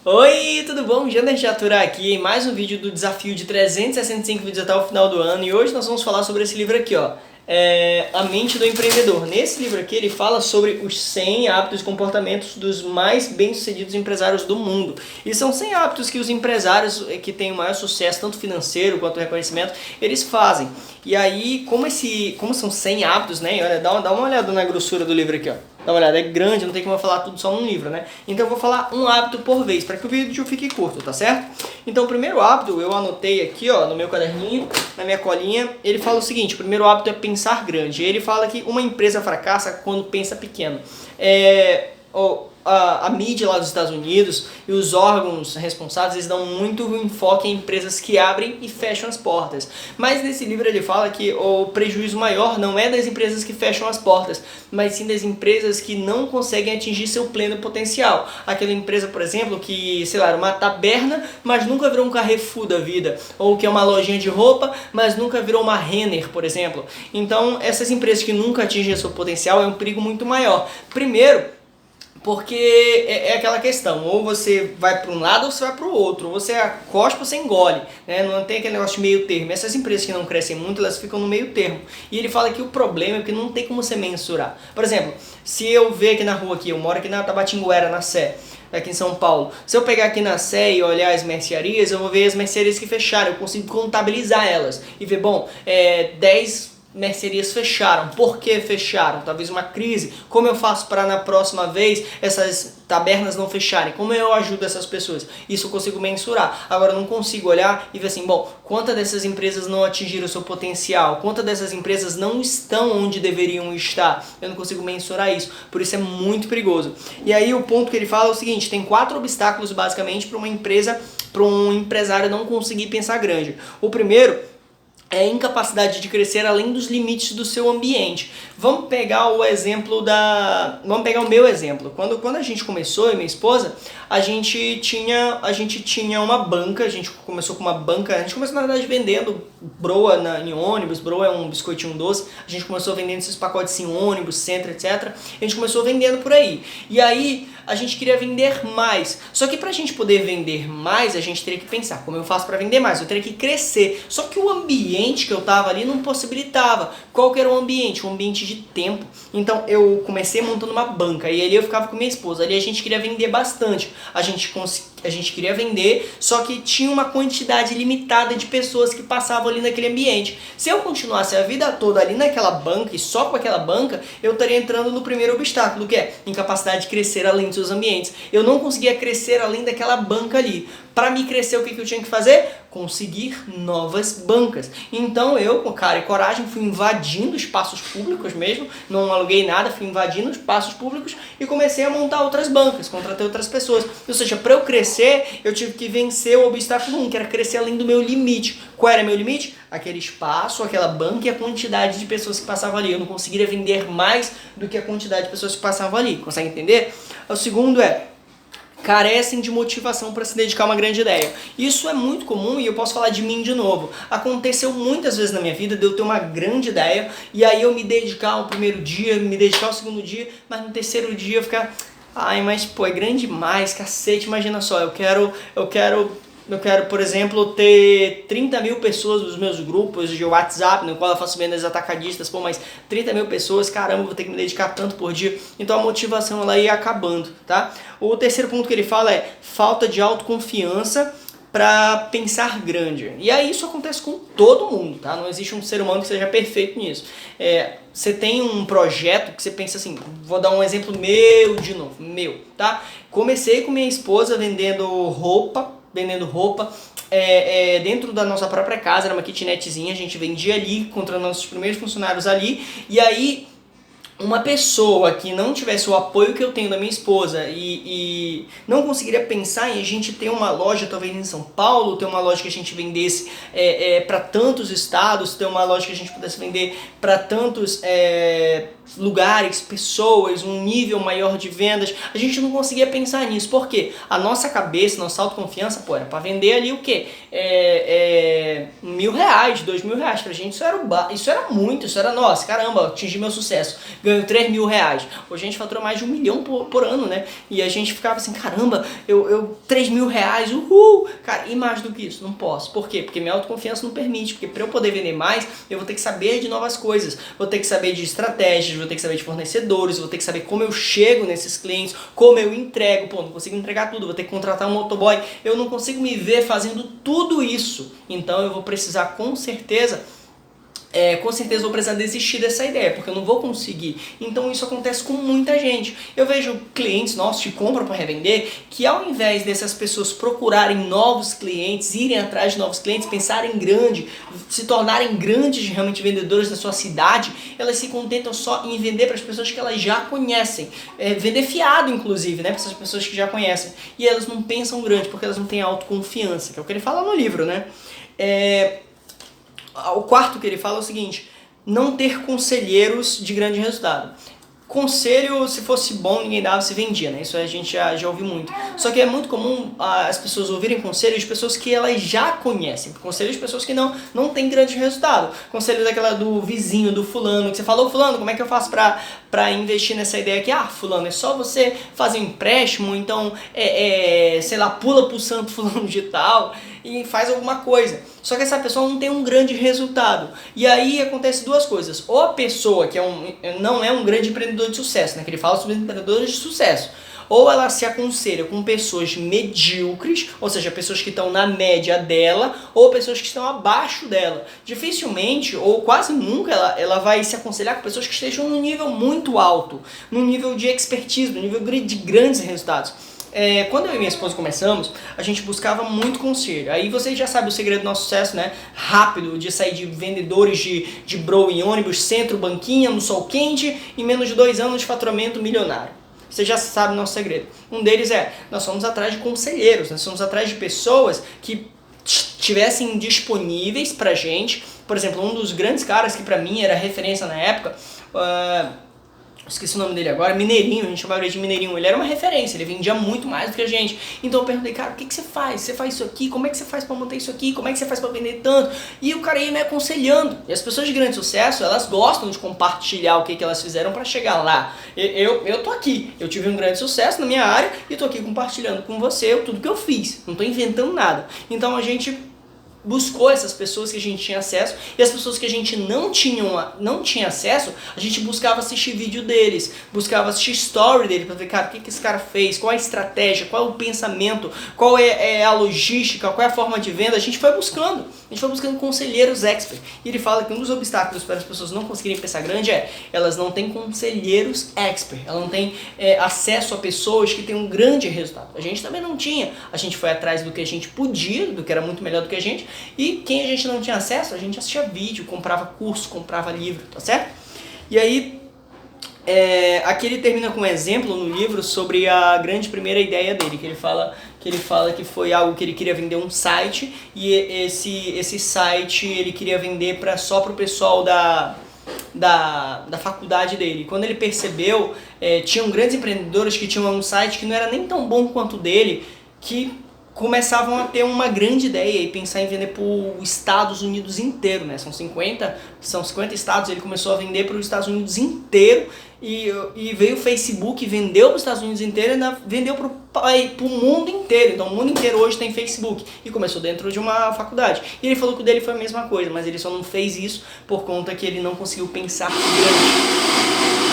Oi, tudo bom? Jander Jatura aqui em mais um vídeo do desafio de 365 vídeos até o final do ano, e hoje nós vamos falar sobre esse livro aqui, ó, A Mente do Empreendedor. Nesse livro aqui ele fala sobre os 100 hábitos e comportamentos dos mais bem-sucedidos empresários do mundo. E são 100 hábitos que os empresários que têm o maior sucesso, tanto financeiro quanto reconhecimento, eles fazem. E aí, como são 100 hábitos, né? Olha, dá uma olhada na grossura do livro aqui, ó. Dá uma olhada, é grande, não tem como eu falar tudo só num livro, né? Então eu vou falar um hábito por vez, para que o vídeo fique curto, tá certo? Então o primeiro hábito, eu anotei aqui, ó, no meu caderninho, na minha colinha, ele fala o seguinte: o primeiro hábito é pensar grande. Ele fala que uma empresa fracassa quando pensa pequeno. A mídia lá dos Estados Unidos e os órgãos responsáveis, eles dão muito enfoque em empresas que abrem e fecham as portas. Mas nesse livro ele fala que o prejuízo maior não é das empresas que fecham as portas, mas sim das empresas que não conseguem atingir seu pleno potencial. Aquela empresa, por exemplo, que, sei lá, era uma taberna, mas nunca virou um Carrefour da vida, ou que é uma lojinha de roupa, mas nunca virou uma Renner, por exemplo. Então, essas empresas que nunca atingem seu potencial é um perigo muito maior. Primeiro, porque é aquela questão, ou você vai para um lado ou você vai para o outro, ou você cospe ou você engole, né? Não tem aquele negócio de meio termo. Essas empresas que não crescem muito, elas ficam no meio termo. E ele fala que o problema é que não tem como você mensurar. Por exemplo, se eu ver aqui na rua, eu moro aqui na Tabatinguera, na Sé, aqui em São Paulo. Se eu pegar aqui na Sé e olhar as mercearias, eu vou ver as mercearias que fecharam, eu consigo contabilizar elas e ver, 10 mercearias fecharam. Por que fecharam? Talvez uma crise. Como eu faço para na próxima vez essas tabernas não fecharem? Como eu ajudo essas pessoas? Isso eu consigo mensurar. Agora eu não consigo olhar e ver assim, quantas dessas empresas não atingiram o seu potencial? Quantas dessas empresas não estão onde deveriam estar? Eu não consigo mensurar isso. Por isso é muito perigoso. E aí o ponto que ele fala é o seguinte: tem 4 obstáculos basicamente para uma empresa, para um empresário não conseguir pensar grande. O primeiro é a incapacidade de crescer além dos limites do seu ambiente. Vamos pegar o meu exemplo. Quando a gente começou, eu e minha esposa, a gente tinha uma banca, a gente começou com uma banca, a gente começou na verdade vendendo broa em ônibus. Broa é um biscoitinho doce. A gente começou vendendo esses pacotes em ônibus, centro, etc. A gente começou vendendo por aí. E aí a gente queria vender mais. Só que pra gente poder vender mais, a gente teria que pensar, como eu faço para vender mais? Eu teria que crescer. Só que o ambiente que eu tava ali não possibilitava. Qual que era o ambiente? Um ambiente de tempo. Então eu comecei montando uma banca e ali eu ficava com minha esposa. Ali a gente queria vender bastante. A gente queria vender, só que tinha uma quantidade limitada de pessoas que passavam ali naquele ambiente. Se eu continuasse a vida toda ali naquela banca e só com aquela banca, eu estaria entrando no primeiro obstáculo, que é incapacidade de crescer além dos seus ambientes. Eu não conseguia crescer além daquela banca ali. Para me crescer, o que eu tinha que fazer? Conseguir novas bancas. Então eu, com cara e coragem, fui invadindo espaços públicos mesmo, não aluguei nada, fui invadindo espaços públicos e comecei a montar outras bancas, contratei outras pessoas. Ou seja, para eu crescer, eu tive que vencer o obstáculo 1, que era crescer além do meu limite. Qual era meu limite? Aquele espaço, aquela banca e a quantidade de pessoas que passavam ali. Eu não conseguiria vender mais do que a quantidade de pessoas que passavam ali. Consegue entender? O segundo carecem de motivação para se dedicar a uma grande ideia. Isso é muito comum e eu posso falar de mim de novo. Aconteceu muitas vezes na minha vida de eu ter uma grande ideia e aí eu me dedicar ao primeiro dia, me dedicar ao segundo dia, mas no terceiro dia eu ficar, mas é grande demais, cacete, imagina só, eu quero, por exemplo, ter 30 mil pessoas nos meus grupos de WhatsApp, no qual eu faço vendas atacadistas, mas 30 mil pessoas, caramba, vou ter que me dedicar tanto por dia. Então a motivação ela ia acabando, tá? O terceiro ponto que ele fala é falta de autoconfiança para pensar grande. E aí isso acontece com todo mundo, tá? Não existe um ser humano que seja perfeito nisso. Você tem um projeto que você pensa assim, vou dar um exemplo meu, tá? Comecei com minha esposa vendendo roupa, dentro da nossa própria casa, era uma kitnetzinha, a gente vendia ali, encontrando nossos primeiros funcionários ali, e aí uma pessoa que não tivesse o apoio que eu tenho da minha esposa e não conseguiria pensar em a gente ter uma loja talvez em São Paulo, ter uma loja que a gente vendesse para tantos estados, ter uma loja que a gente pudesse vender para tantos lugares, pessoas, um nível maior de vendas, a gente não conseguia pensar nisso. Por quê? A nossa cabeça, nossa autoconfiança, era para vender ali o quê? R$1.000, R$2.000, pra gente isso era muito, isso era, nossa, caramba, atingi meu sucesso. ganho 3 mil reais. Hoje a gente fatura mais de 1 milhão por ano, né? E a gente ficava assim, caramba, 3 mil reais, uhul! Cara, e mais do que isso? Não posso. Por quê? Porque minha autoconfiança não permite. Porque para eu poder vender mais, eu vou ter que saber de novas coisas. Vou ter que saber de estratégias, vou ter que saber de fornecedores, vou ter que saber como eu chego nesses clientes, como eu entrego. Pô, não consigo entregar tudo, vou ter que contratar um motoboy. Eu não consigo me ver fazendo tudo isso. Então eu vou precisar com certeza vou precisar desistir dessa ideia, porque eu não vou conseguir. Então isso acontece com muita gente. Eu vejo clientes nossos que compram para revender, que ao invés dessas pessoas procurarem novos clientes, irem atrás de novos clientes, pensarem grande, se tornarem grandes realmente vendedores da sua cidade, elas se contentam só em vender para as pessoas que elas já conhecem. Vender fiado, inclusive, né, para essas pessoas que já conhecem. E elas não pensam grande, porque elas não têm autoconfiança, que é o que ele fala no livro, né? O quarto que ele fala é o seguinte: não ter conselheiros de grande resultado. Conselho, se fosse bom, ninguém dava, se vendia, né? Isso a gente já ouviu muito. Só que é muito comum as pessoas ouvirem conselhos de pessoas que elas já conhecem. Conselhos de pessoas que não têm grande resultado. Conselho daquela do vizinho, do fulano, que você falou, fulano, como é que eu faço pra investir nessa ideia aqui? Ah, fulano, é só você fazer um empréstimo, então, sei lá, pula pro santo fulano de tal e faz alguma coisa. Só que essa pessoa não tem um grande resultado. E aí acontece duas coisas. Ou a pessoa que não é um grande empreendedor de sucesso, né? Que ele fala sobre empreendedores de sucesso. Ou ela se aconselha com pessoas medíocres, ou seja, pessoas que estão na média dela, ou pessoas que estão abaixo dela. Dificilmente, ou quase nunca, ela vai se aconselhar com pessoas que estejam num nível muito alto, num nível de expertise, num nível de grandes resultados. Quando eu e minha esposa começamos, a gente buscava muito conselho. Aí vocês já sabem o segredo do nosso sucesso, né? Rápido, de sair de vendedores de bro em ônibus, centro, banquinha, no sol quente, em menos de 2 anos de faturamento milionário. Você já sabe o nosso segredo. Um deles nós fomos atrás de conselheiros, nós fomos atrás de pessoas que estivessem disponíveis pra gente. Por exemplo, um dos grandes caras que pra mim era referência na época, esqueci o nome dele agora, Mineirinho, a gente chamava ele de Mineirinho. Ele era uma referência, ele vendia muito mais do que a gente. Então eu perguntei, cara, o que você faz? Você faz isso aqui? Como é que você faz pra manter isso aqui? Como é que você faz pra vender tanto? E o cara ia me aconselhando. E as pessoas de grande sucesso, elas gostam de compartilhar o que elas fizeram pra chegar lá. Eu tô aqui, eu tive um grande sucesso na minha área e tô aqui compartilhando com você tudo que eu fiz. Não tô inventando nada. Então a gente buscou essas pessoas que a gente tinha acesso, e as pessoas que a gente não tinha acesso, a gente buscava assistir vídeo deles, buscava assistir story dele, pra ver, cara, o que esse cara fez, qual a estratégia, qual é o pensamento, qual é a logística, qual é a forma de venda. A gente foi buscando conselheiros expert. E ele fala que um dos obstáculos para as pessoas não conseguirem pensar grande elas não têm conselheiros expert, elas não têm acesso a pessoas que têm um grande resultado. A gente também não tinha, a gente foi atrás do que a gente podia, do que era muito melhor do que a gente. E quem a gente não tinha acesso, a gente assistia vídeo, comprava curso, comprava livro, tá certo? E aí, aqui ele termina com um exemplo no livro sobre a grande primeira ideia dele, que ele fala que foi algo que ele queria vender um site, e esse site ele queria vender só para o pessoal da faculdade dele. Quando ele percebeu, tinham grandes empreendedores que tinham um site que não era nem tão bom quanto o dele, que começavam a ter uma grande ideia e pensar em vender para os Estados Unidos inteiro, né? São 50 estados, ele começou a vender para os Estados Unidos inteiro, e veio o Facebook, vendeu para os Estados Unidos inteiro e ainda vendeu para o mundo inteiro. Então o mundo inteiro hoje tem Facebook, e começou dentro de uma faculdade. E ele falou que o dele foi a mesma coisa, mas ele só não fez isso por conta que ele não conseguiu pensar grande.